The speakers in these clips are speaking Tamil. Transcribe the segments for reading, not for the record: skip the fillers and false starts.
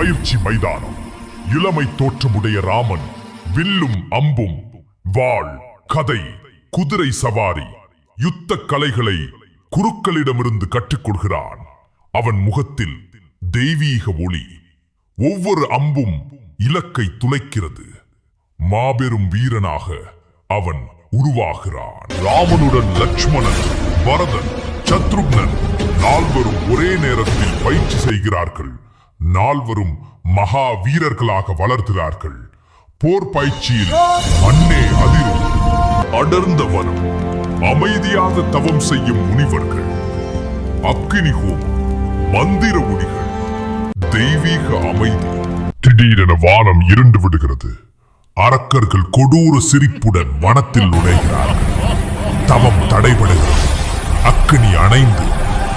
பயிற்சி மைதானம். இளமை தோற்றமுடைய ராமன் வில்லும் அம்பும், வாள், கதை, குதிரை சவாரி, யுத்த கலைகளை குருக்களிடமிருந்து கற்றுக்கொள்கிறான். அவன் முகத்தில் தெய்வீக ஒளி. ஒவ்வொரு அம்பும் இலக்கை துளைக்கிறது. மாபெரும் வீரனாக அவன் உருவாகிறான். ராமனுடன் லட்சுமணன், பரதன், சத்ருக்னன் நால்வரும் ஒரே நேரத்தில் பயிற்சி செய்கிறார்கள். நால்வரும் மகா வீரர்களாக வளர்கிறார்கள். போர் பயிற்சியில் மண்ணே அதிரும். அடர்ந்த வனம், அமைதியாக தவம் செய்யும் முனிவர்கள், அக்கினி ஹோமம், மந்திர ஒளிகள், தெய்வீக அமைதி. திடீரென வானம் இருண்டு விடுகிறது. அரக்கர்கள் கொடூர சிரிப்புடன் வனத்தில் நுழைகிறார்கள். தவம் தடைபடுகிறது. அக்கினி அணைந்து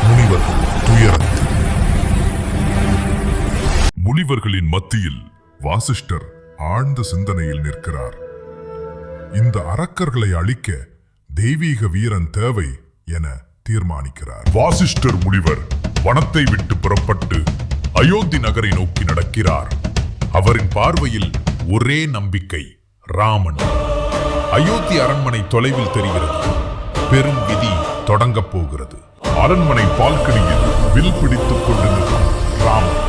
முனிவர்கள் துயரத்தில். முனிவர்களின் மத்தியில் வாசிஷ்டர் ஆழ்ந்த சிந்தனையில் நிற்கிறார். இந்த அரக்கர்களை அழிக்க தெய்வீக வீரன் தேவை என தீர்மானிக்கிறார். வாசிஷ்டர் முனிவர் வனத்தை விட்டு புறப்பட்டு அயோத்தி நகரை நோக்கி நடக்கிறார். அவரின் பார்வையில் ஒரே நம்பிக்கை, ராமன். அயோத்தி அரண்மனை தொலைவில் தெரிகிறது. பெரும் விதி தொடங்கப் போகிறது. அரண்மனை பால்கனியில் வில் பிடித்துக் கொண்டு நிற்கும் ராமன்.